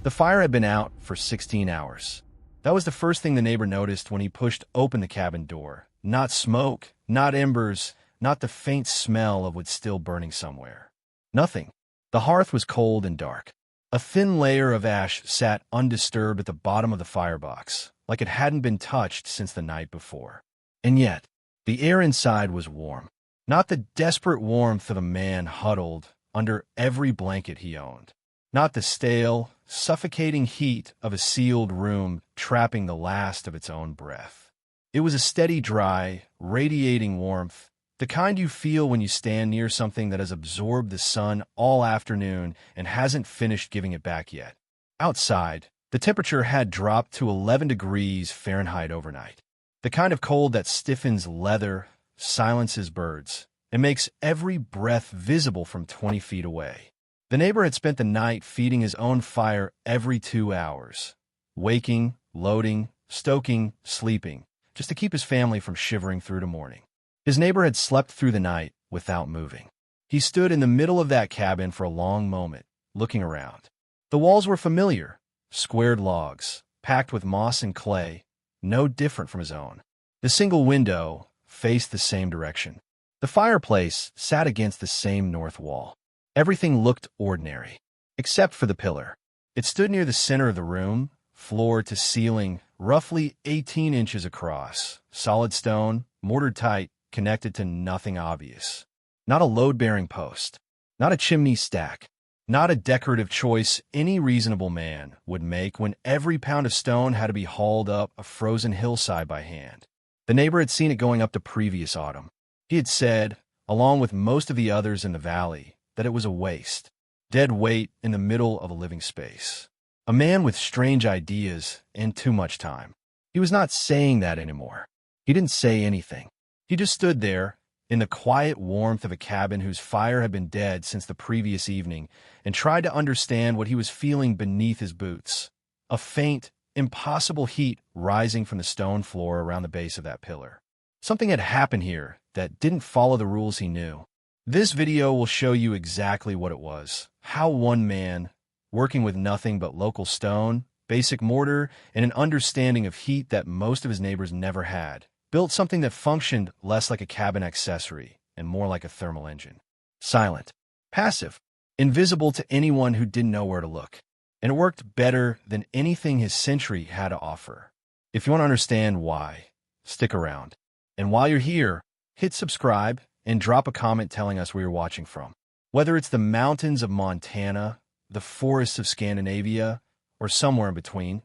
The fire had been out for 16 hours. That was the first thing the neighbor noticed when he pushed open the cabin door. Not smoke, not embers, not the faint smell of wood still burning somewhere. Nothing. The hearth was cold and dark. A thin layer of ash sat undisturbed at the bottom of the firebox, like it hadn't been touched since the night before. And yet, the air inside was warm. Not the desperate warmth of a man huddled under every blanket he owned. Not the stale, suffocating heat of a sealed room trapping the last of its own breath. It was a steady, dry, radiating warmth, the kind you feel when you stand near something that has absorbed the sun all afternoon and hasn't finished giving it back yet. Outside, the temperature had dropped to 11 degrees Fahrenheit overnight. The kind of cold that stiffens leather, silences birds, and makes every breath visible from 20 feet away. The neighbor had spent the night feeding his own fire every 2 hours, waking, loading, stoking, sleeping, just to keep his family from shivering through to morning. His neighbor had slept through the night without moving. He stood in the middle of that cabin for a long moment, looking around. The walls were familiar, squared logs, packed with moss and clay, no different from his own. The single window faced the same direction. The fireplace sat against the same north wall. Everything looked ordinary, except for the pillar. It stood near the center of the room, floor to ceiling, roughly 18 inches across, solid stone, mortared tight, connected to nothing obvious. Not a load-bearing post, not a chimney stack, not a decorative choice any reasonable man would make when every pound of stone had to be hauled up a frozen hillside by hand. The neighbor had seen it going up the previous autumn. He had said, along with most of the others in the valley, that it was a waste, dead weight in the middle of a living space. A man with strange ideas and too much time. He was not saying that anymore. He didn't say anything. He just stood there, in the quiet warmth of a cabin whose fire had been dead since the previous evening, and tried to understand what he was feeling beneath his boots. A faint, impossible heat rising from the stone floor around the base of that pillar. Something had happened here that didn't follow the rules he knew. This video will show you exactly what it was. How one man, working with nothing but local stone, basic mortar, and an understanding of heat that most of his neighbors never had, built something that functioned less like a cabin accessory and more like a thermal engine. Silent, passive, invisible to anyone who didn't know where to look. And it worked better than anything his century had to offer. If you want to understand why, stick around. And while you're here, hit subscribe and drop a comment telling us where you're watching from. Whether it's the mountains of Montana, the forests of Scandinavia, or somewhere in between,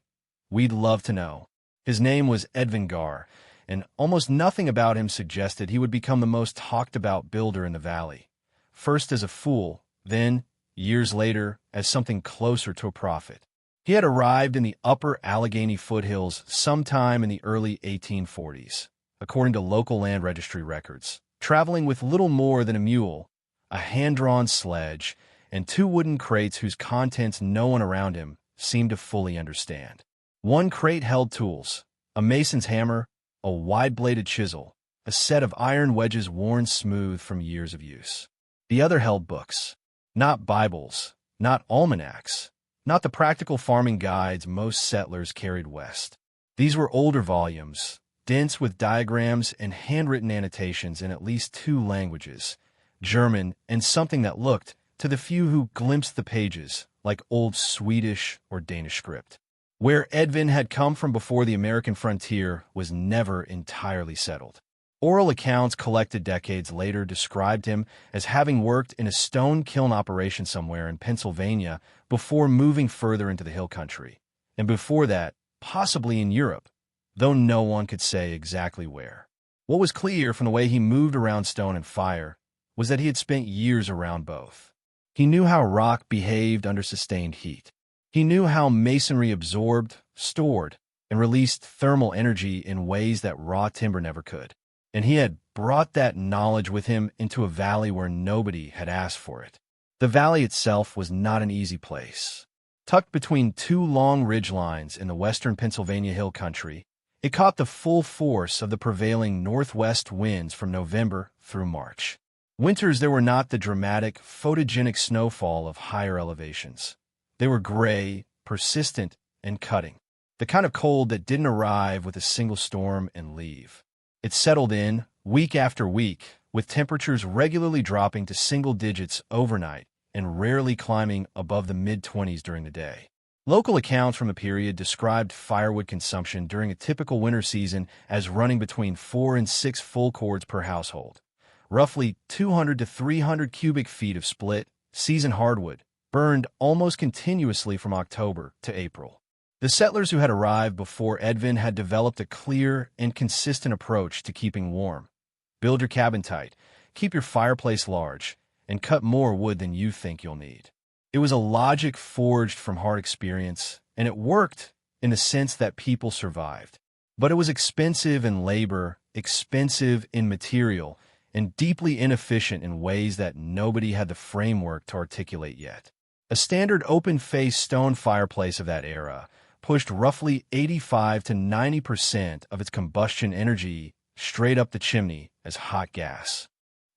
we'd love to know. His name was Edvin Gar, and almost nothing about him suggested he would become the most talked-about builder in the valley. First as a fool, then, years later, as something closer to a prophet. He had arrived in the upper Allegheny foothills sometime in the early 1840s, according to local land registry records, traveling with little more than a mule, a hand-drawn sledge, and 2 wooden crates whose contents no one around him seemed to fully understand. One crate held tools, a mason's hammer, a wide-bladed chisel, a set of iron wedges worn smooth from years of use. The other held books. Not Bibles, not almanacs, not the practical farming guides most settlers carried west. These were older volumes, dense with diagrams and handwritten annotations in at least 2 languages, German and something that looked, to the few who glimpsed the pages, like old Swedish or Danish script. Where Edvin had come from before the American frontier was never entirely settled. Oral accounts collected decades later described him as having worked in a stone kiln operation somewhere in Pennsylvania before moving further into the hill country, and before that, possibly in Europe, though no one could say exactly where. What was clear from the way he moved around stone and fire was that he had spent years around both. He knew how rock behaved under sustained heat. He knew how masonry absorbed, stored, and released thermal energy in ways that raw timber never could. And he had brought that knowledge with him into a valley where nobody had asked for it. The valley itself was not an easy place. Tucked between 2 long ridgelines in the western Pennsylvania hill country, it caught the full force of the prevailing northwest winds from November through March. Winters there were not the dramatic, photogenic snowfall of higher elevations. They were gray, persistent, and cutting. The kind of cold that didn't arrive with a single storm and leave. It settled in, week after week, with temperatures regularly dropping to single digits overnight and rarely climbing above the mid-20s during the day. Local accounts from the period described firewood consumption during a typical winter season as running between 4 and 6 full cords per household. Roughly 200 to 300 cubic feet of split, season hardwood, burned almost continuously from October to April. The settlers who had arrived before Edvin had developed a clear and consistent approach to keeping warm. Build your cabin tight, keep your fireplace large, and cut more wood than you think you'll need. It was a logic forged from hard experience, and it worked in the sense that people survived. But it was expensive in labor, expensive in material, and deeply inefficient in ways that nobody had the framework to articulate yet. A standard open-faced stone fireplace of that era pushed roughly 85 to 90% of its combustion energy straight up the chimney as hot gas.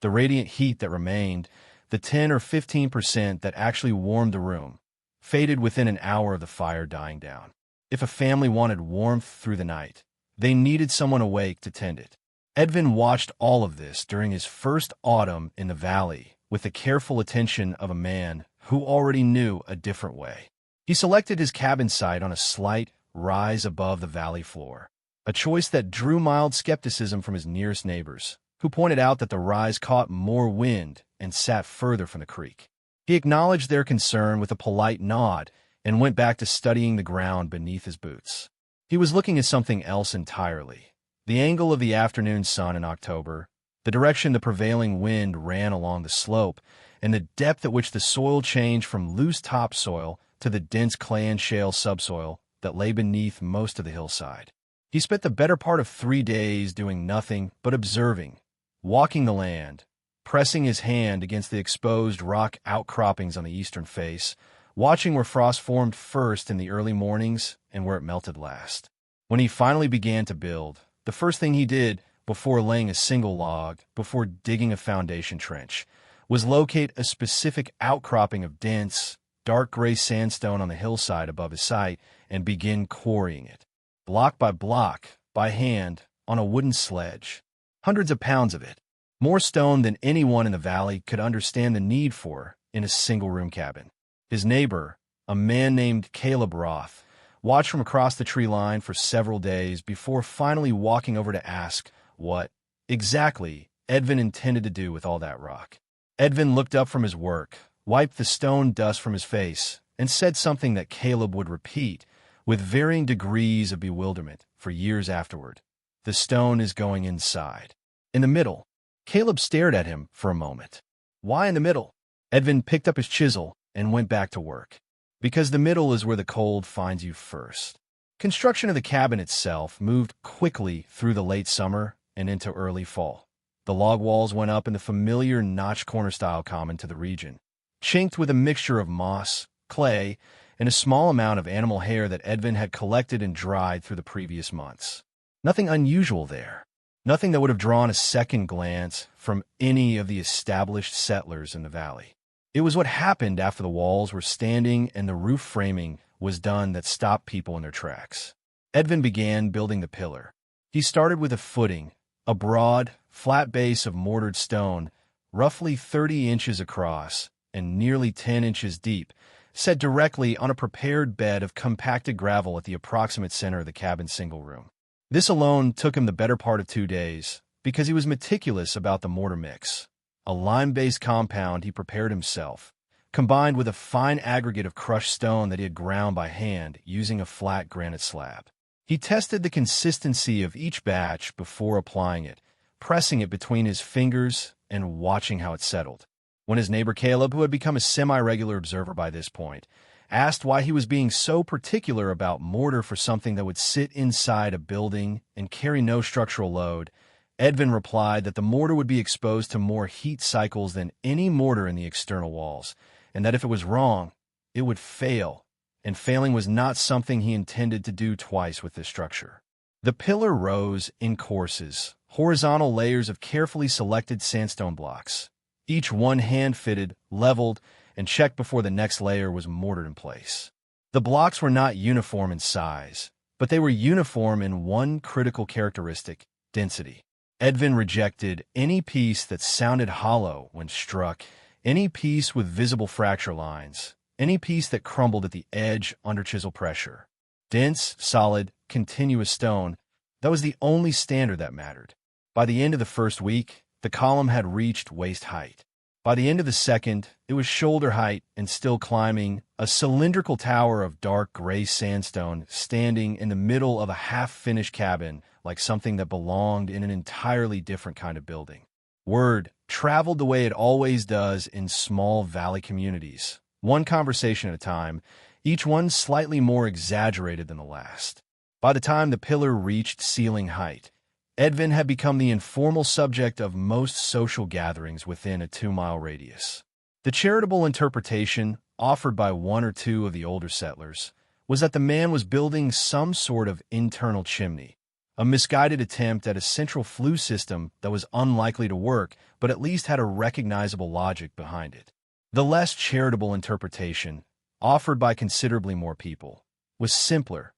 The radiant heat that remained, the 10 or 15% that actually warmed the room, faded within an hour of the fire dying down. If a family wanted warmth through the night, they needed someone awake to tend it. Edvin watched all of this during his first autumn in the valley with the careful attention of a man who already knew a different way. He selected his cabin site on a slight rise above the valley floor, a choice that drew mild skepticism from his nearest neighbors, who pointed out that the rise caught more wind and sat further from the creek. He acknowledged their concern with a polite nod and went back to studying the ground beneath his boots. He was looking at something else entirely. The angle of the afternoon sun in October, the direction the prevailing wind ran along the slope, and the depth at which the soil changed from loose topsoil to the dense clay and shale subsoil that lay beneath most of the hillside. He spent the better part of 3 days doing nothing but observing, walking the land, pressing his hand against the exposed rock outcroppings on the eastern face, watching where frost formed first in the early mornings and where it melted last. When he finally began to build, the first thing he did, before laying a single log, before digging a foundation trench, was locate a specific outcropping of dense, dark gray sandstone on the hillside above his site and begin quarrying it, block by block, by hand, on a wooden sledge. Hundreds of pounds of it. More stone than anyone in the valley could understand the need for in a single-room cabin. His neighbor, a man named Caleb Roth, watched from across the tree line for several days before finally walking over to ask what, exactly, Edvin intended to do with all that rock. Edvin looked up from his work, wiped the stone dust from his face, and said something that Caleb would repeat with varying degrees of bewilderment for years afterward. The stone is going inside. In the middle. Caleb stared at him for a moment. Why in the middle? Edvin picked up his chisel and went back to work. Because the middle is where the cold finds you first. Construction of the cabin itself moved quickly through the late summer and into early fall. The log walls went up in the familiar notch corner style common to the region, chinked with a mixture of moss, clay, and a small amount of animal hair that Edvin had collected and dried through the previous months. Nothing unusual there. Nothing that would have drawn a second glance from any of the established settlers in the valley. It was what happened after the walls were standing and the roof framing was done that stopped people in their tracks. Edvin began building the pillar. He started with a footing, a broad, flat base of mortared stone, roughly 30 inches across and nearly 10 inches deep, set directly on a prepared bed of compacted gravel at the approximate center of the cabin's single room. This alone took him the better part of 2 days, because he was meticulous about the mortar mix, a lime-based compound he prepared himself, combined with a fine aggregate of crushed stone that he had ground by hand using a flat granite slab. He tested the consistency of each batch before applying it, pressing it between his fingers and watching how it settled. When his neighbor Caleb, who had become a semi-regular observer by this point, asked why he was being so particular about mortar for something that would sit inside a building and carry no structural load, Edvin replied that the mortar would be exposed to more heat cycles than any mortar in the external walls, and that if it was wrong, it would fail, and failing was not something he intended to do twice with this structure. The pillar rose in courses, horizontal layers of carefully selected sandstone blocks, each one hand-fitted, leveled, and checked before the next layer was mortared in place. The blocks were not uniform in size, but they were uniform in one critical characteristic: density. Edvin rejected any piece that sounded hollow when struck, any piece with visible fracture lines, any piece that crumbled at the edge under chisel pressure. Dense, solid, continuous stone, that was the only standard that mattered. By the end of the first week, the column had reached waist height. By the end of the second, it was shoulder height and still climbing, a cylindrical tower of dark gray sandstone standing in the middle of a half-finished cabin like something that belonged in an entirely different kind of building. Word traveled the way it always does in small valley communities, one conversation at a time, each one slightly more exaggerated than the last. By the time the pillar reached ceiling height, Edvin had become the informal subject of most social gatherings within a 2-mile radius. The charitable interpretation, offered by one or two of the older settlers, was that the man was building some sort of internal chimney, a misguided attempt at a central flue system that was unlikely to work, but at least had a recognizable logic behind it. The less charitable interpretation, offered by considerably more people, was simpler.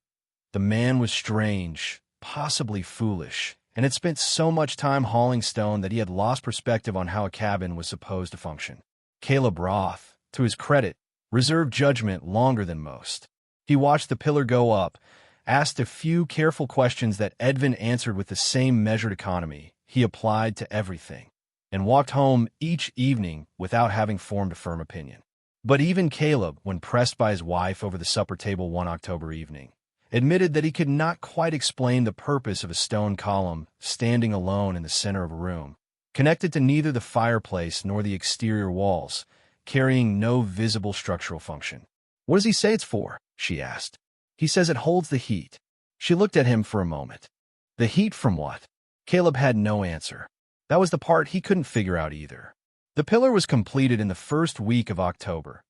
The man was strange, possibly foolish, and had spent so much time hauling stone that he had lost perspective on how a cabin was supposed to function. Caleb Roth, to his credit, reserved judgment longer than most. He watched the pillar go up, asked a few careful questions that Edvin answered with the same measured economy he applied to everything, and walked home each evening without having formed a firm opinion. But even Caleb, when pressed by his wife over the supper table one October evening, admitted that he could not quite explain the purpose of a stone column standing alone in the center of a room, connected to neither the fireplace nor the exterior walls, carrying no visible structural function. "What does he say it's for?" she asked. "He says it holds the heat." She looked at him for a moment. The heat from what? Caleb had no answer. That was the part he couldn't figure out either. The pillar was completed in the first week of October,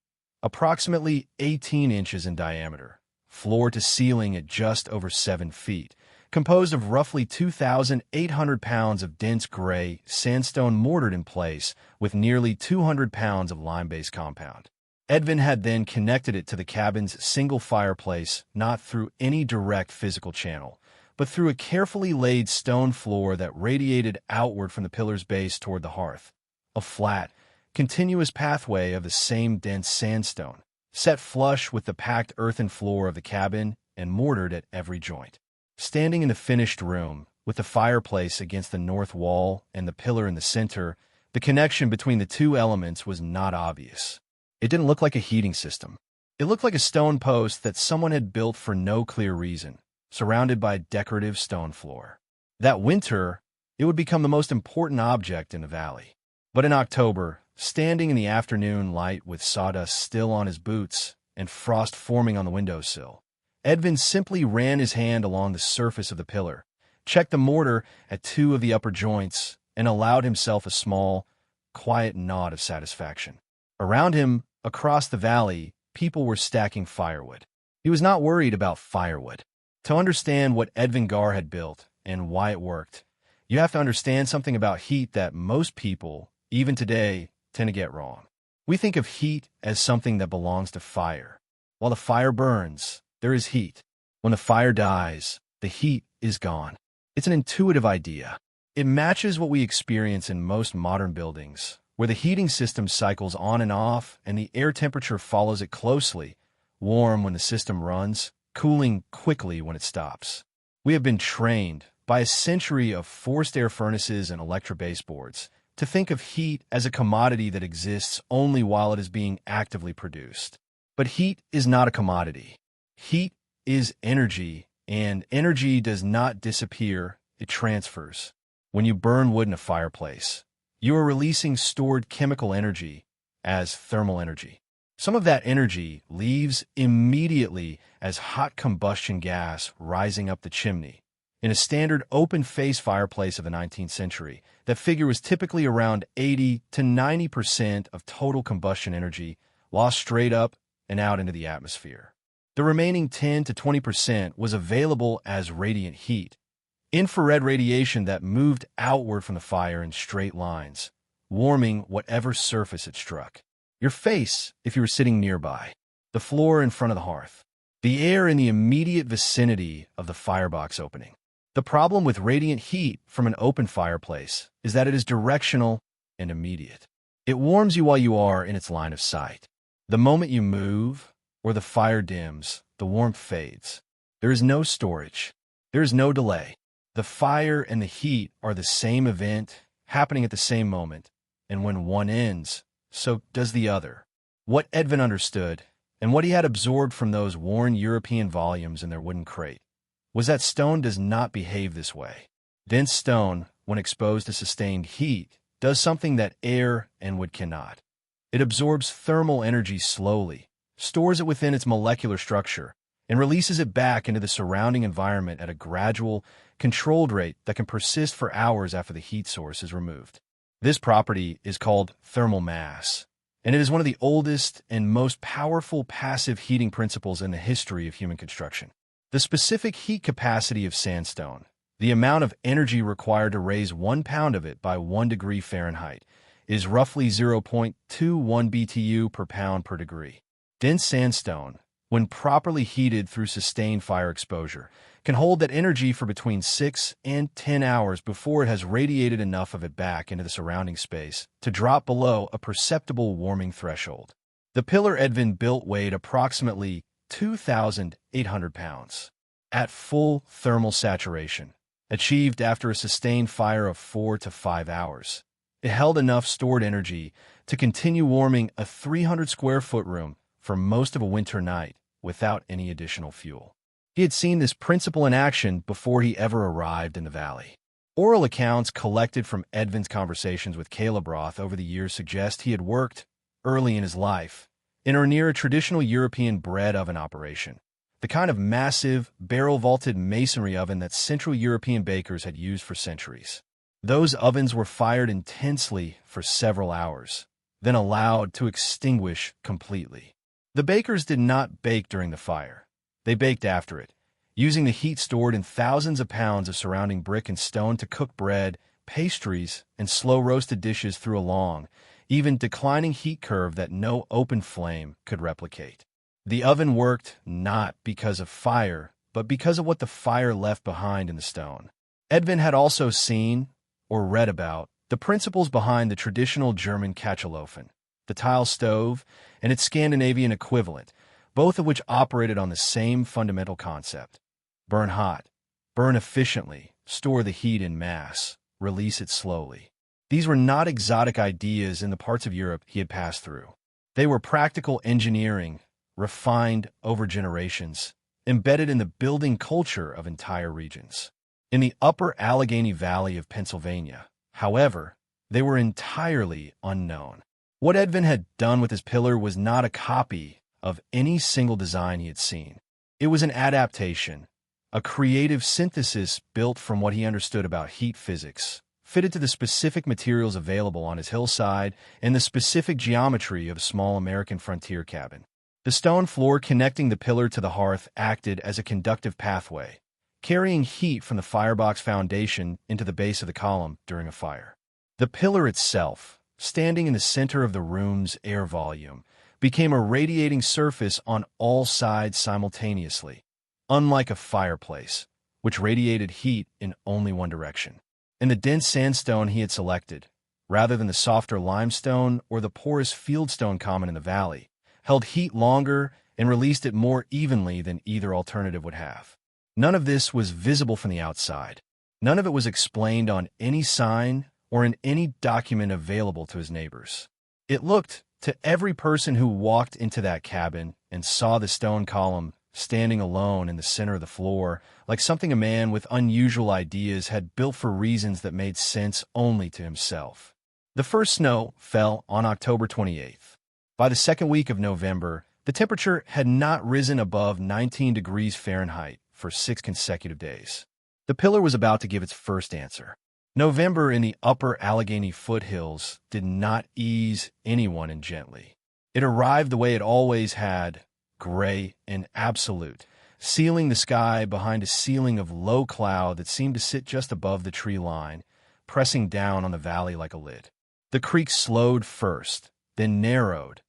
approximately 18 inches in diameter, floor to ceiling at just over 7 feet, composed of roughly 2,800 pounds of dense gray sandstone mortared in place with nearly 200 pounds of lime-based compound. Edvin had then connected it to the cabin's single fireplace, not through any direct physical channel, but through a carefully laid stone floor that radiated outward from the pillar's base toward the hearth. A flat, continuous pathway of the same dense sandstone, set flush with the packed earthen floor of the cabin and mortared at every joint. Standing in the finished room, with the fireplace against the north wall and the pillar in the center, the connection between the two elements was not obvious. It didn't look like a heating system. It looked like a stone post that someone had built for no clear reason, surrounded by a decorative stone floor. That winter, it would become the most important object in the valley. But in October, standing in the afternoon light with sawdust still on his boots and frost forming on the windowsill, Edvin simply ran his hand along the surface of the pillar, checked the mortar at 2 of the upper joints, and allowed himself a small, quiet nod of satisfaction. Around him, across the valley, people were stacking firewood. He was not worried about firewood. To understand what Edvin Gar had built and why it worked, you have to understand something about heat that most people, even today, tend to get wrong. We think of heat as something that belongs to fire. While the fire burns, there is heat. When the fire dies, the heat is gone. It's an intuitive idea. It matches what we experience in most modern buildings, where the heating system cycles on and off and the air temperature follows it closely, warm when the system runs, cooling quickly when it stops. We have been trained, by a century of forced air furnaces and electric baseboards, to think of heat as a commodity that exists only while it is being actively produced. But heat is not a commodity. Heat is energy, and energy does not disappear, it transfers. When you burn wood in a fireplace, you are releasing stored chemical energy as thermal energy. Some of that energy leaves immediately as hot combustion gas rising up the chimney. In a standard open-face fireplace of the 19th century, that figure was typically around 80 to 90% of total combustion energy lost straight up and out into the atmosphere. The remaining 10 to 20% was available as radiant heat, infrared radiation that moved outward from the fire in straight lines, warming whatever surface it struck. Your face, if you were sitting nearby, the floor in front of the hearth, the air in the immediate vicinity of the firebox opening. The problem with radiant heat from an open fireplace is that it is directional and immediate. It warms you while you are in its line of sight. The moment you move, or the fire dims, the warmth fades. There is no storage. There is no delay. The fire and the heat are the same event, happening at the same moment, and when one ends, so does the other. What Edvin understood, and what he had absorbed from those worn European volumes in their wooden crate, was that stone does not behave this way. Dense stone, when exposed to sustained heat, does something that air and wood cannot. It absorbs thermal energy slowly, stores it within its molecular structure, and releases it back into the surrounding environment at a gradual, controlled rate that can persist for hours after the heat source is removed. This property is called thermal mass, and it is one of the oldest and most powerful passive heating principles in the history of human construction. The specific heat capacity of sandstone, the amount of energy required to raise 1 pound of it by 1 degree Fahrenheit, is roughly 0.21 BTU per pound per degree. Dense sandstone, when properly heated through sustained fire exposure, can hold that energy for between 6 and 10 hours before it has radiated enough of it back into the surrounding space to drop below a perceptible warming threshold. The pillar Edvin built weighed approximately 2,800 pounds. At full thermal saturation, achieved after a sustained fire of 4 to 5 hours, it held enough stored energy to continue warming a 300-square-foot room for most of a winter night without any additional fuel. He had seen this principle in action before he ever arrived in the valley. Oral accounts collected from Edvin's conversations with Caleb Roth over the years suggest he had worked, early in his life, in or near a traditional European bread oven operation, the kind of massive, barrel-vaulted masonry oven that Central European bakers had used for centuries. Those ovens were fired intensely for several hours, then allowed to extinguish completely. The bakers did not bake during the fire. They baked after it, using the heat stored in thousands of pounds of surrounding brick and stone to cook bread, pastries, and slow-roasted dishes through a long, even declining heat curve that no open flame could replicate. The oven worked not because of fire, but because of what the fire left behind in the stone. Edvin had also seen, or read about, the principles behind the traditional German Kachelofen, the tile stove, and its Scandinavian equivalent, both of which operated on the same fundamental concept. Burn hot, burn efficiently, store the heat in mass, release it slowly. These were not exotic ideas in the parts of Europe he had passed through. They were practical engineering, refined over generations, embedded in the building culture of entire regions. In the upper Allegheny Valley of Pennsylvania, however, they were entirely unknown. What Edvin had done with his pillar was not a copy of any single design he had seen. It was an adaptation, a creative synthesis built from what he understood about heat physics, fitted to the specific materials available on his hillside and the specific geometry of a small American frontier cabin. The stone floor connecting the pillar to the hearth acted as a conductive pathway, carrying heat from the firebox foundation into the base of the column during a fire. The pillar itself, standing in the center of the room's air volume, became a radiating surface on all sides simultaneously, unlike a fireplace, which radiated heat in only one direction. In the dense sandstone he had selected, rather than the softer limestone or the porous fieldstone common in the valley, held heat longer and released it more evenly than either alternative would have. None of this was visible from the outside. None of it was explained on any sign or in any document available to his neighbors. It looked, to every person who walked into that cabin and saw the stone column standing alone in the center of the floor, like something a man with unusual ideas had built for reasons that made sense only to himself. The first snow fell on October 28th. By the second week of November, the temperature had not risen above 19 degrees Fahrenheit for 6 consecutive days. The pillar was about to give its first answer. November in the upper Allegheny foothills did not ease anyone in gently. It arrived the way it always had, gray and absolute, sealing the sky behind a ceiling of low cloud that seemed to sit just above the tree line, pressing down on the valley like a lid. The creek slowed first, then narrowed,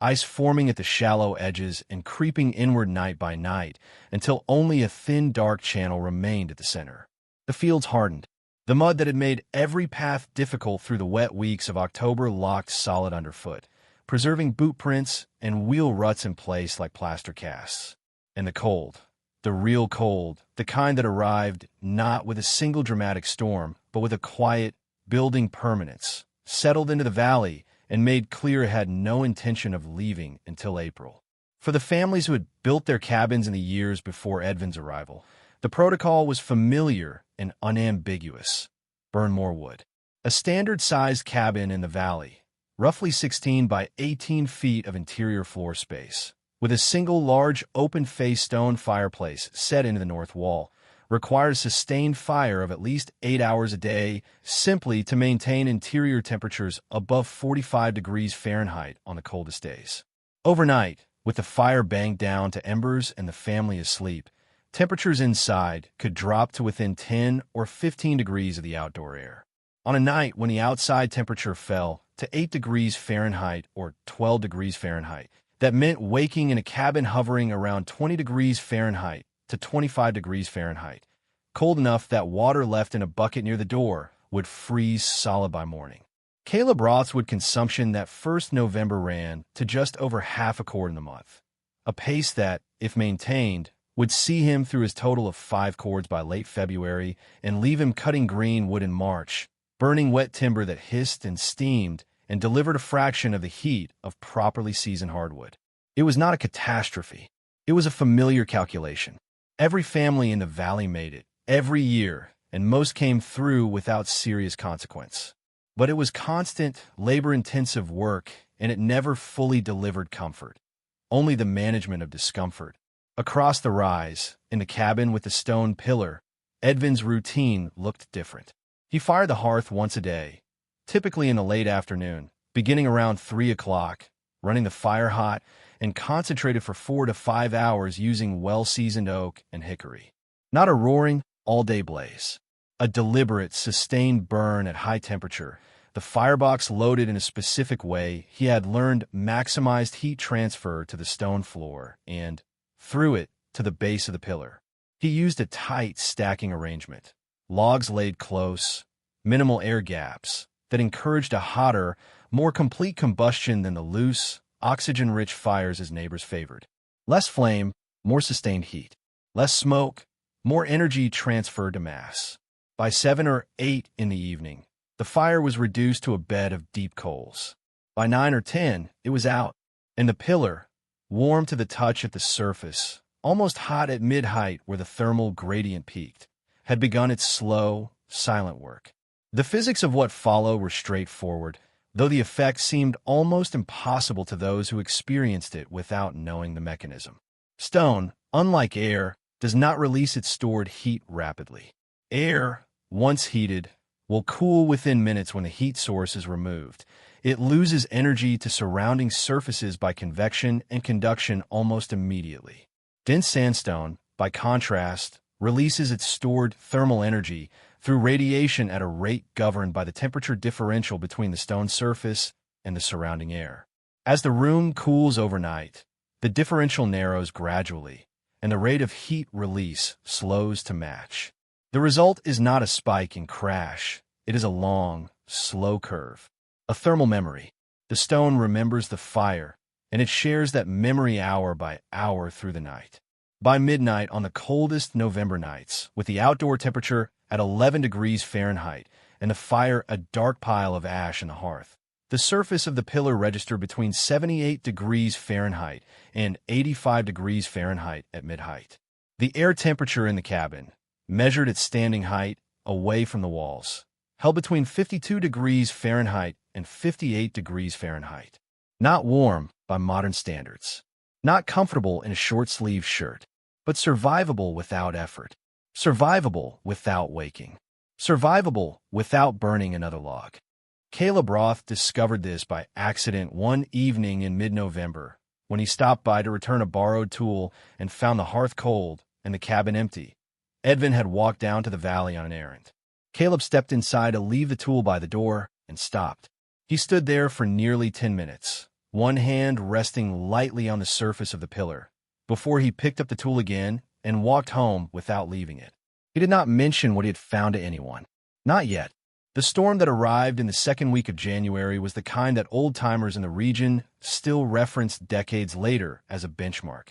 ice forming at the shallow edges and creeping inward night by night until only a thin, dark channel remained at the center. The fields hardened. The mud that had made every path difficult through the wet weeks of October locked solid underfoot, preserving boot prints and wheel ruts in place like plaster casts. And the cold, the real cold, the kind that arrived not with a single dramatic storm, but with a quiet, building permanence, settled into the valley and made clear it had no intention of leaving until April. For the families who had built their cabins in the years before Edvin's arrival, the protocol was familiar and unambiguous. Burn more wood. A standard-sized cabin in the valley, roughly 16 by 18 feet of interior floor space, with a single large open-face stone fireplace set into the north wall, required a sustained fire of at least 8 hours a day simply to maintain interior temperatures above 45 degrees Fahrenheit on the coldest days. Overnight, with the fire banked down to embers and the family asleep, temperatures inside could drop to within 10 or 15 degrees of the outdoor air. On a night when the outside temperature fell to 8 degrees Fahrenheit or 12 degrees Fahrenheit, that meant waking in a cabin hovering around 20 degrees Fahrenheit to 25 degrees Fahrenheit, cold enough that water left in a bucket near the door would freeze solid by morning. Caleb Roth's consumption that first November ran to just over half a quart in the month, a pace that, if maintained, would see him through his total of 5 cords by late February and leave him cutting green wood in March, burning wet timber that hissed and steamed and delivered a fraction of the heat of properly seasoned hardwood. It was not a catastrophe. It was a familiar calculation. Every family in the valley made it, every year, and most came through without serious consequence. But it was constant, labor-intensive work, and it never fully delivered comfort, only the management of discomfort. Across the rise, in the cabin with the stone pillar, Edvin's routine looked different. He fired the hearth once a day, typically in the late afternoon, beginning around 3 o'clock, running the fire hot, and concentrated for 4 to 5 hours using well-seasoned oak and hickory. Not a roaring, all-day blaze. A deliberate, sustained burn at high temperature, the firebox loaded in a specific way he had learned maximized heat transfer to the stone floor and, through it, to the base of the pillar. He used a tight stacking arrangement, logs laid close, minimal air gaps, that encouraged a hotter, more complete combustion than the loose, oxygen-rich fires his neighbors favored. Less flame, more sustained heat. Less smoke, more energy transferred to mass. By 7 or 8 in the evening, the fire was reduced to a bed of deep coals. By 9 or 10, it was out, and the pillar, warm to the touch at the surface, almost hot at mid-height where the thermal gradient peaked, had begun its slow, silent work. The physics of what followed were straightforward, though the effect seemed almost impossible to those who experienced it without knowing the mechanism. Stone, unlike air, does not release its stored heat rapidly. Air, once heated, will cool within minutes when the heat source is removed. It loses energy to surrounding surfaces by convection and conduction almost immediately. Dense sandstone, by contrast, releases its stored thermal energy through radiation at a rate governed by the temperature differential between the stone surface and the surrounding air. As the room cools overnight, the differential narrows gradually, and the rate of heat release slows to match. The result is not a spike and crash. It is a long, slow curve. A thermal memory. The stone remembers the fire, and it shares that memory hour by hour through the night. By midnight on the coldest November nights, with the outdoor temperature at 11 degrees Fahrenheit and the fire a dark pile of ash in the hearth, the surface of the pillar registered between 78 degrees Fahrenheit and 85 degrees Fahrenheit at mid-height. The air temperature in the cabin, measured at standing height away from the walls, held between 52 degrees Fahrenheit and 58 degrees Fahrenheit. Not warm by modern standards. Not comfortable in a short-sleeved shirt, but survivable without effort. Survivable without waking. Survivable without burning another log. Caleb Roth discovered this by accident one evening in mid-November when he stopped by to return a borrowed tool and found the hearth cold and the cabin empty. Edvin had walked down to the valley on an errand. Caleb stepped inside to leave the tool by the door and stopped. He stood there for nearly 10 minutes, one hand resting lightly on the surface of the pillar, before he picked up the tool again and walked home without leaving it. He did not mention what he had found to anyone. Not yet. The storm that arrived in the second week of January was the kind that old-timers in the region still reference decades later as a benchmark.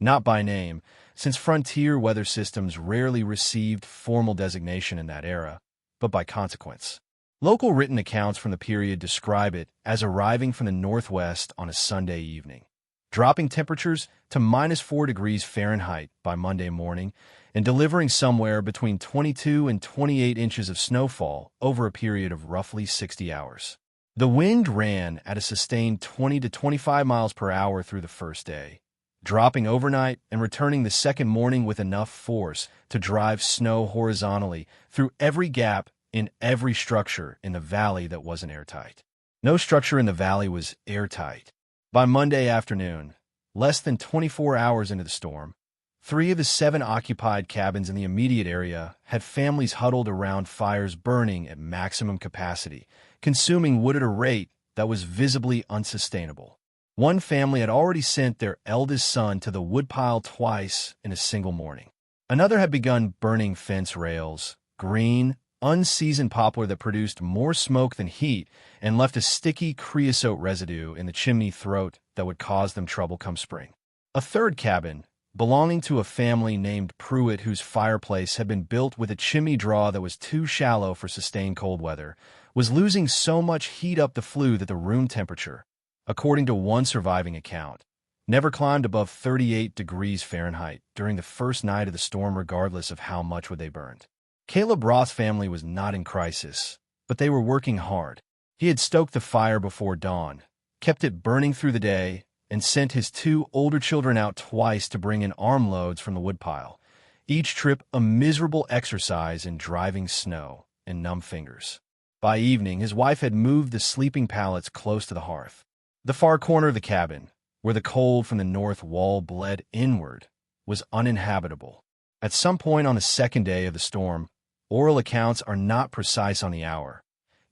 Not by name, since frontier weather systems rarely received formal designation in that era, but by consequence. Local written accounts from the period describe it as arriving from the northwest on a Sunday evening, dropping temperatures to -4 degrees Fahrenheit by Monday morning, and delivering somewhere between 22 and 28 inches of snowfall over a period of roughly 60 hours. The wind ran at a sustained 20 to 25 miles per hour through the first day, dropping overnight and returning the second morning with enough force to drive snow horizontally through every gap in every structure in the valley that wasn't airtight. No structure in the valley was airtight. By Monday afternoon, less than 24 hours into the storm, 3 of the 7 occupied cabins in the immediate area had families huddled around fires burning at maximum capacity, consuming wood at a rate that was visibly unsustainable. One family had already sent their eldest son to the woodpile twice in a single morning. Another had begun burning fence rails, green, unseasoned poplar that produced more smoke than heat and left a sticky creosote residue in the chimney throat that would cause them trouble come spring. A third cabin, belonging to a family named Pruitt, whose fireplace had been built with a chimney draw that was too shallow for sustained cold weather, was losing so much heat up the flue that the room temperature, according to one surviving account, never climbed above 38 degrees Fahrenheit during the first night of the storm, regardless of how much wood they burned. Caleb Roth's family was not in crisis, but they were working hard. He had stoked the fire before dawn, kept it burning through the day, and sent his 2 older children out twice to bring in armloads from the woodpile, each trip a miserable exercise in driving snow and numb fingers. By evening, his wife had moved the sleeping pallets close to the hearth. The far corner of the cabin, where the cold from the north wall bled inward, was uninhabitable. At some point on the second day of the storm, oral accounts are not precise on the hour,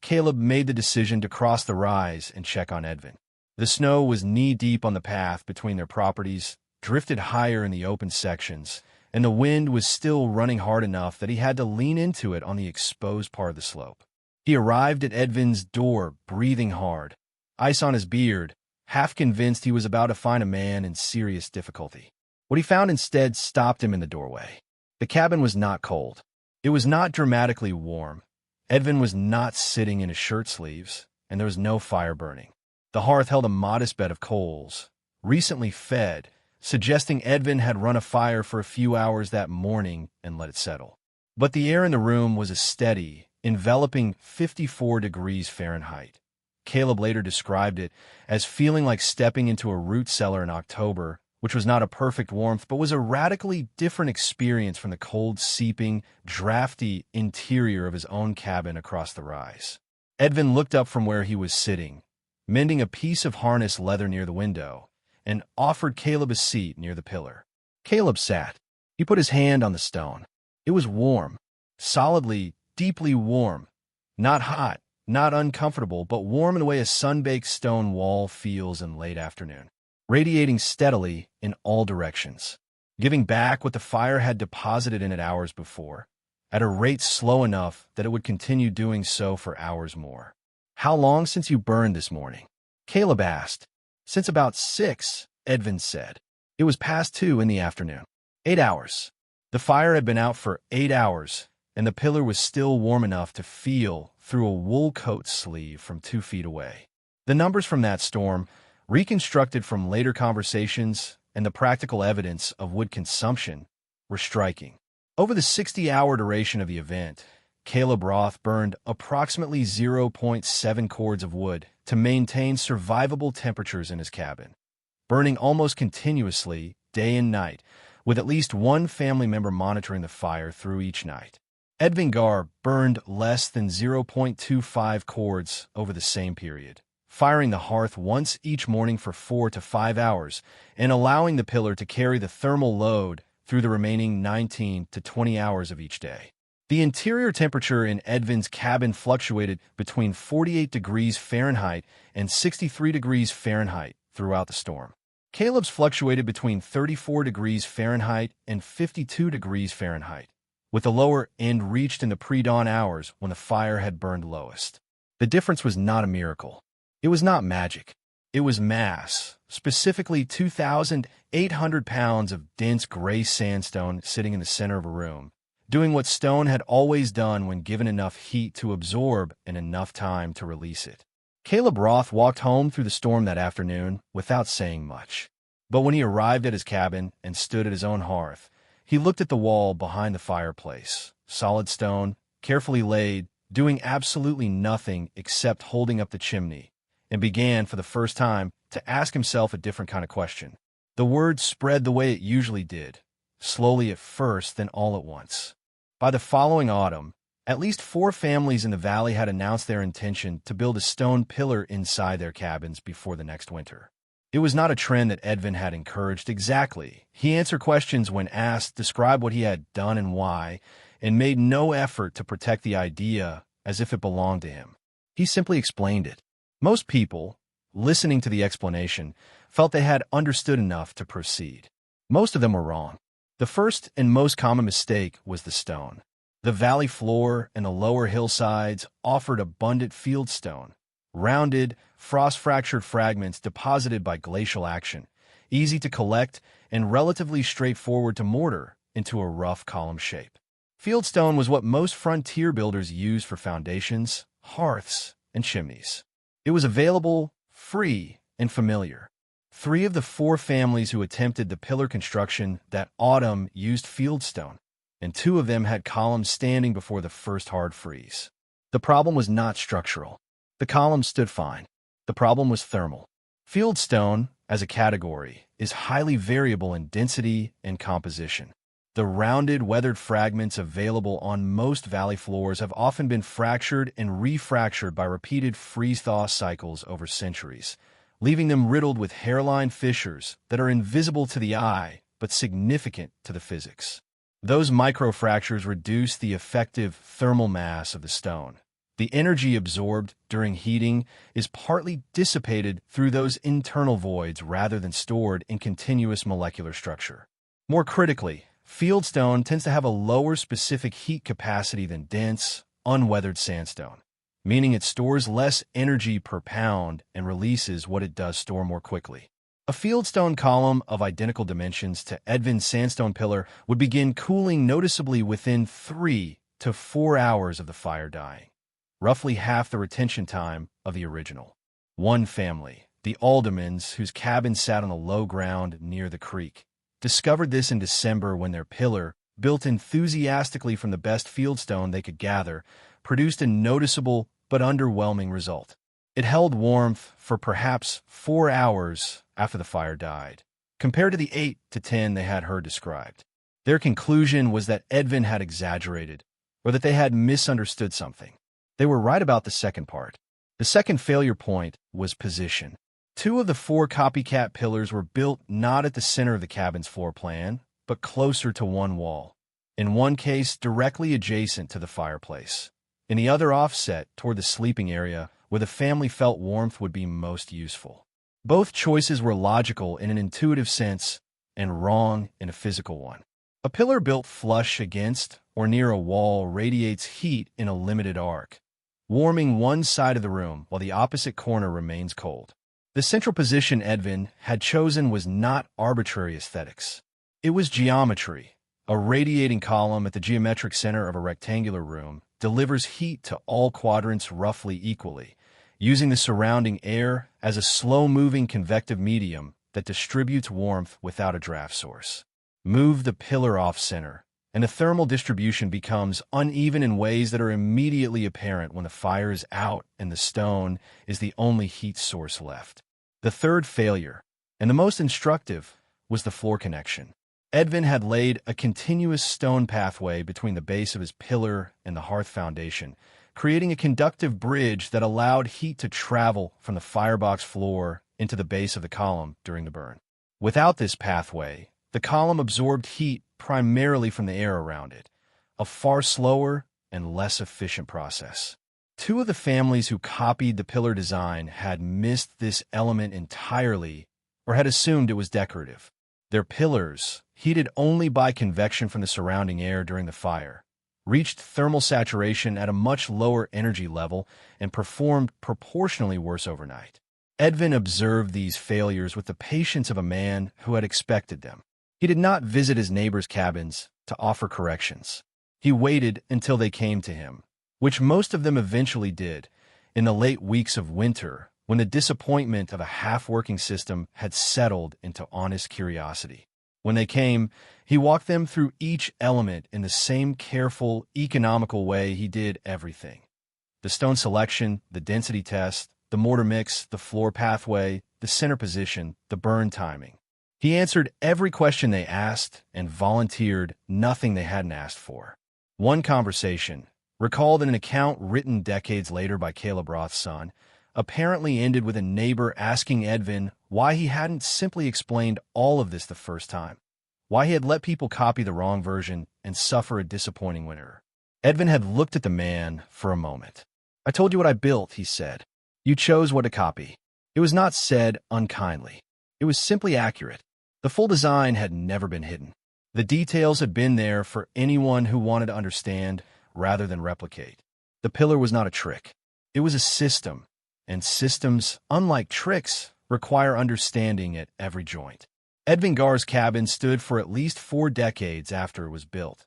Caleb made the decision to cross the rise and check on Edvin. The snow was knee-deep on the path between their properties, drifted higher in the open sections, and the wind was still running hard enough that he had to lean into it on the exposed part of the slope. He arrived at Edvin's door, breathing hard, ice on his beard, half convinced he was about to find a man in serious difficulty. What he found instead stopped him in the doorway. The cabin was not cold. It was not dramatically warm. Edvin was not sitting in his shirt sleeves, and there was no fire burning. The hearth held a modest bed of coals, recently fed, suggesting Edvin had run a fire for a few hours that morning and let it settle. But the air in the room was a steady, enveloping 54 degrees Fahrenheit. Caleb later described it as feeling like stepping into a root cellar in October, which was not a perfect warmth, but was a radically different experience from the cold, seeping, drafty interior of his own cabin across the rise. Edvin looked up from where he was sitting, mending a piece of harness leather near the window, and offered Caleb a seat near the pillar. Caleb sat. He put his hand on the stone. It was warm, solidly, deeply warm. Not hot, not uncomfortable, but warm in the way a sun-baked stone wall feels in late afternoon, radiating steadily in all directions, giving back what the fire had deposited in it hours before, at a rate slow enough that it would continue doing so for hours more. "How long since you burned this morning?" Caleb asked. "Since about 6, Edvin said. It was past 2 in the afternoon. 8 hours. The fire had been out for 8 hours, and the pillar was still warm enough to feel through a wool coat sleeve from 2 feet away." The numbers from that storm, reconstructed from later conversations and the practical evidence of wood consumption, were striking. Over the 60-hour duration of the event, Caleb Roth burned approximately 0.7 cords of wood to maintain survivable temperatures in his cabin, burning almost continuously, day and night, with at least one family member monitoring the fire through each night. Edvin Gar burned less than 0.25 cords over the same period, firing the hearth once each morning for 4 to 5 hours and allowing the pillar to carry the thermal load through the remaining 19 to 20 hours of each day. The interior temperature in Edvin's cabin fluctuated between 48 degrees Fahrenheit and 63 degrees Fahrenheit throughout the storm. Caleb's fluctuated between 34 degrees Fahrenheit and 52 degrees Fahrenheit, with the lower end reached in the pre-dawn hours when the fire had burned lowest. The difference was not a miracle. It was not magic. It was mass, specifically 2,800 pounds of dense gray sandstone sitting in the center of a room, doing what stone had always done when given enough heat to absorb and enough time to release it. Caleb Roth walked home through the storm that afternoon without saying much. But when he arrived at his cabin and stood at his own hearth, he looked at the wall behind the fireplace, solid stone, carefully laid, doing absolutely nothing except holding up the chimney, and began, for the first time, to ask himself a different kind of question. The word spread the way it usually did, slowly at first, then all at once. By the following autumn, at least 4 families in the valley had announced their intention to build a stone pillar inside their cabins before the next winter. It was not a trend that Edvin had encouraged exactly. He answered questions when asked, described what he had done and why, and made no effort to protect the idea as if it belonged to him. He simply explained it. Most people, listening to the explanation, felt they had understood enough to proceed. Most of them were wrong. The first and most common mistake was the stone. The valley floor and the lower hillsides offered abundant fieldstone, rounded, frost-fractured fragments deposited by glacial action, easy to collect and relatively straightforward to mortar into a rough column shape. Fieldstone was what most frontier builders used for foundations, hearths, and chimneys. It was available, free, and familiar. 3 of the 4 families who attempted the pillar construction that autumn used fieldstone, and 2 of them had columns standing before the first hard freeze. The problem was not structural. The columns stood fine. The problem was thermal. Fieldstone, as a category, is highly variable in density and composition. The rounded, weathered fragments available on most valley floors have often been fractured and refractured by repeated freeze-thaw cycles over centuries, leaving them riddled with hairline fissures that are invisible to the eye but significant to the physics. Those microfractures reduce the effective thermal mass of the stone. The energy absorbed during heating is partly dissipated through those internal voids rather than stored in continuous molecular structure. More critically, fieldstone tends to have a lower specific heat capacity than dense, unweathered sandstone, meaning it stores less energy per pound and releases what it does store more quickly. A fieldstone column of identical dimensions to Edvin's sandstone pillar would begin cooling noticeably within 3 to 4 hours of the fire dying, roughly half the retention time of the original. One family, the Aldermans, whose cabin sat on the low ground near the creek, discovered this in December when their pillar, built enthusiastically from the best fieldstone they could gather, produced a noticeable but underwhelming result. It held warmth for perhaps 4 hours after the fire died, compared to the 8 to 10 they had heard described. Their conclusion was that Edvin had exaggerated, or that they had misunderstood something. They were right about the second part. The second failure point was position. 2 of the 4 copycat pillars were built not at the center of the cabin's floor plan, but closer to one wall. In one case, directly adjacent to the fireplace. In the other, offset toward the sleeping area, where the family felt warmth would be most useful. Both choices were logical in an intuitive sense and wrong in a physical one. A pillar built flush against or near a wall radiates heat in a limited arc, warming one side of the room while the opposite corner remains cold. The central position Edvin had chosen was not arbitrary aesthetics. It was geometry. A radiating column at the geometric center of a rectangular room delivers heat to all quadrants roughly equally, using the surrounding air as a slow-moving convective medium that distributes warmth without a draft source. Move the pillar off-center, and the thermal distribution becomes uneven in ways that are immediately apparent when the fire is out and the stone is the only heat source left. The third failure, and the most instructive, was the floor connection. Edvin had laid a continuous stone pathway between the base of his pillar and the hearth foundation, creating a conductive bridge that allowed heat to travel from the firebox floor into the base of the column during the burn. Without this pathway, the column absorbed heat primarily from the air around it, a far slower and less efficient process. Two of the families who copied the pillar design had missed this element entirely or had assumed it was decorative. Their pillars, heated only by convection from the surrounding air during the fire, reached thermal saturation at a much lower energy level and performed proportionally worse overnight. Edvin observed these failures with the patience of a man who had expected them. He did not visit his neighbors' cabins to offer corrections. He waited until they came to him, which most of them eventually did, in the late weeks of winter, when the disappointment of a half-working system had settled into honest curiosity. When they came, he walked them through each element in the same careful, economical way he did everything. The stone selection, the density test, the mortar mix, the floor pathway, the center position, the burn timing. He answered every question they asked and volunteered nothing they hadn't asked for. One conversation, recalled in an account written decades later by Caleb Roth's son, apparently ended with a neighbor asking Edvin why he hadn't simply explained all of this the first time, why he had let people copy the wrong version and suffer a disappointing winner. Edvin had looked at the man for a moment. "I told you what I built," he said. "You chose what to copy." It was not said unkindly. It was simply accurate. The full design had never been hidden. The details had been there for anyone who wanted to understand rather than replicate. The pillar was not a trick. It was a system, and systems, unlike tricks, require understanding at every joint. Edvin Gar's cabin stood for at least 4 decades after it was built.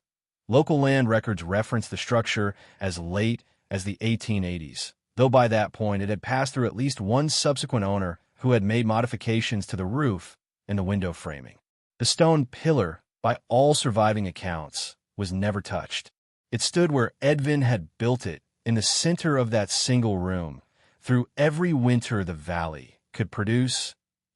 Local land records reference the structure as late as the 1880s, though by that point it had passed through at least one subsequent owner who had made modifications to the roof and the window framing. The stone pillar, by all surviving accounts, was never touched. It stood where Edvin had built it, in the center of that single room. Through every winter the valley could produce,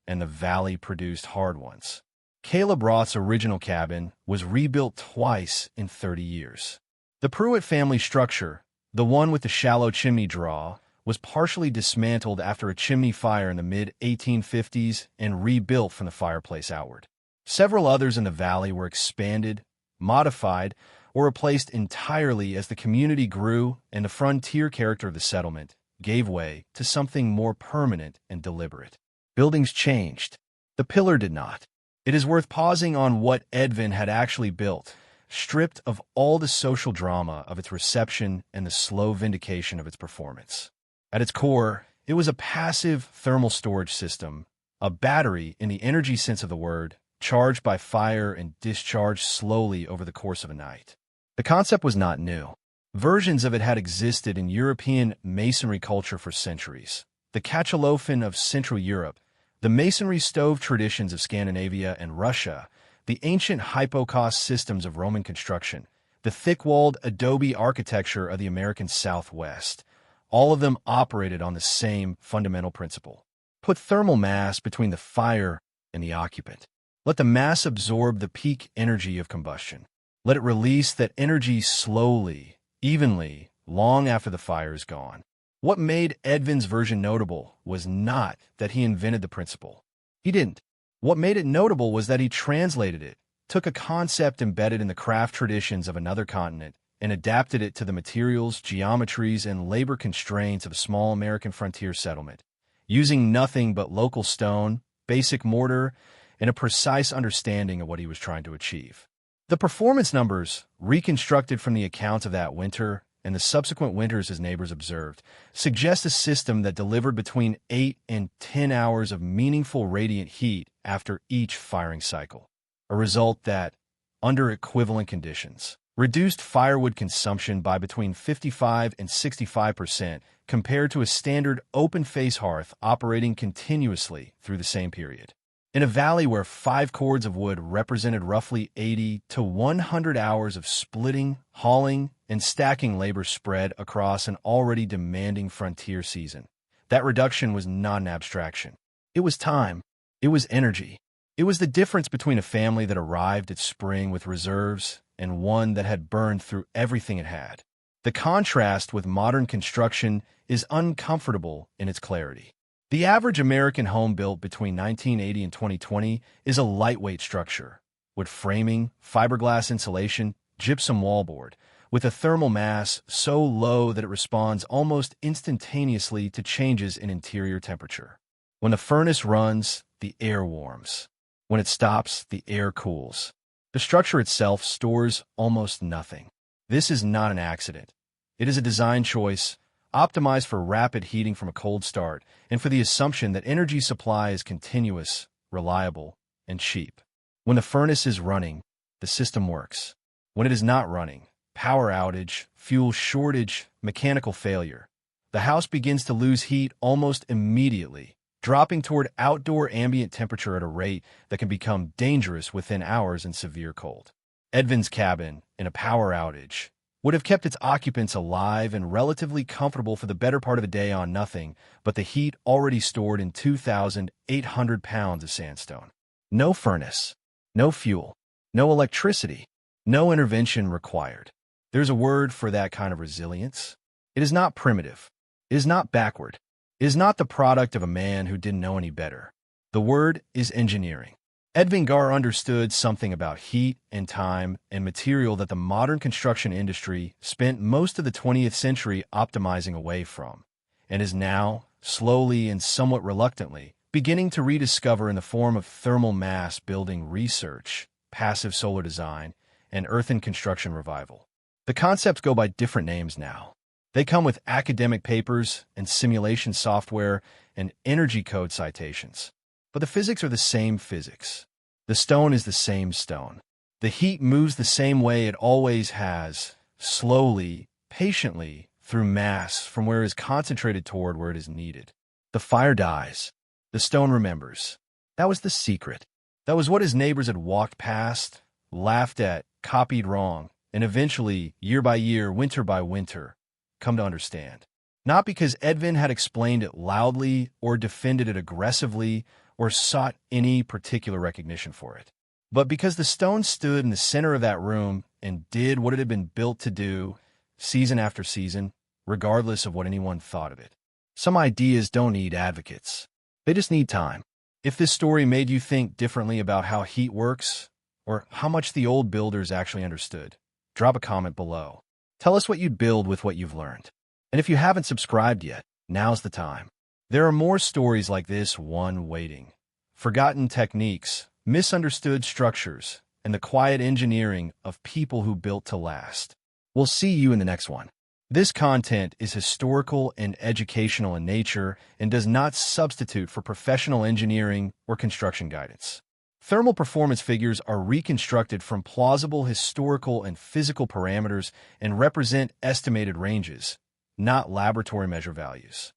and the valley produced hard ones. Caleb Roth's original cabin was rebuilt twice in 30 years. The Pruitt family structure, the one with the shallow chimney draw, was partially dismantled after a chimney fire in the mid-1850s and rebuilt from the fireplace outward. Several others in the valley were expanded, modified, or replaced entirely as the community grew and the frontier character of the settlement gave way to something more permanent and deliberate. Buildings changed. The pillar did not. It is worth pausing on what Edvin had actually built, stripped of all the social drama of its reception and the slow vindication of its performance. At its core, it was a passive thermal storage system, a battery in the energy sense of the word, charged by fire and discharged slowly over the course of a night. The concept was not new. Versions of it had existed in European masonry culture for centuries. The Cachalofen of Central Europe, the masonry stove traditions of Scandinavia and Russia, the ancient hypocaust systems of Roman construction, the thick-walled adobe architecture of the American Southwest, all of them operated on the same fundamental principle. Put thermal mass between the fire and the occupant. Let the mass absorb the peak energy of combustion. Let it release that energy slowly, evenly, long after the fire is gone. What made Edvin's version notable was not that he invented the principle. He didn't. What made it notable was that he translated it, took a concept embedded in the craft traditions of another continent, and adapted it to the materials, geometries, and labor constraints of a small American frontier settlement, using nothing but local stone, basic mortar, and a precise understanding of what he was trying to achieve. The performance numbers, reconstructed from the accounts of that winter and the subsequent winters his neighbors observed, suggest a system that delivered between 8 and 10 hours of meaningful radiant heat after each firing cycle, a result that, under equivalent conditions, reduced firewood consumption by between 55 and 65% compared to a standard open-face hearth operating continuously through the same period. In a valley where 5 cords of wood represented roughly 80 to 100 hours of splitting, hauling, and stacking labor spread across an already demanding frontier season, that reduction was not an abstraction. It was time. It was energy. It was the difference between a family that arrived at spring with reserves and one that had burned through everything it had. The contrast with modern construction is uncomfortable in its clarity. The average American home built between 1980 and 2020 is a lightweight structure, with framing, fiberglass insulation, gypsum wallboard, with a thermal mass so low that it responds almost instantaneously to changes in interior temperature. When the furnace runs, the air warms. When it stops, the air cools. The structure itself stores almost nothing. This is not an accident. It is a design choice, optimized for rapid heating from a cold start, and for the assumption that energy supply is continuous, reliable, and cheap. When the furnace is running, the system works. When it is not running, power outage, fuel shortage, mechanical failure, the house begins to lose heat almost immediately, dropping toward outdoor ambient temperature at a rate that can become dangerous within hours in severe cold. Edvin's cabin, in a power outage, would have kept its occupants alive and relatively comfortable for the better part of a day on nothing but the heat already stored in 2,800 pounds of sandstone. No furnace, no fuel, no electricity, no intervention required. There's a word for that kind of resilience. It is not primitive. It is not backward. It is not the product of a man who didn't know any better. The word is engineering. Edvin Gar understood something about heat and time and material that the modern construction industry spent most of the 20th century optimizing away from, and is now, slowly and somewhat reluctantly, beginning to rediscover in the form of thermal mass building research, passive solar design, and earthen construction revival. The concepts go by different names now. They come with academic papers and simulation software and energy code citations. But the physics are the same physics. The stone is the same stone. The heat moves the same way it always has, slowly, patiently, through mass from where it is concentrated toward where it is needed. The fire dies. The stone remembers. That was the secret. That was what his neighbors had walked past, laughed at, copied wrong, and eventually, year by year, winter by winter, come to understand. Not because Edvin had explained it loudly or defended it aggressively or sought any particular recognition for it, but because the stone stood in the center of that room and did what it had been built to do, season after season, regardless of what anyone thought of it. Some ideas don't need advocates. They just need time. If this story made you think differently about how heat works, or how much the old builders actually understood, drop a comment below. Tell us what you'd build with what you've learned. And if you haven't subscribed yet, now's the time. There are more stories like this one waiting. Forgotten techniques, misunderstood structures, and the quiet engineering of people who built to last. We'll see you in the next one. This content is historical and educational in nature and does not substitute for professional engineering or construction guidance. Thermal performance figures are reconstructed from plausible historical and physical parameters and represent estimated ranges, not laboratory measure values.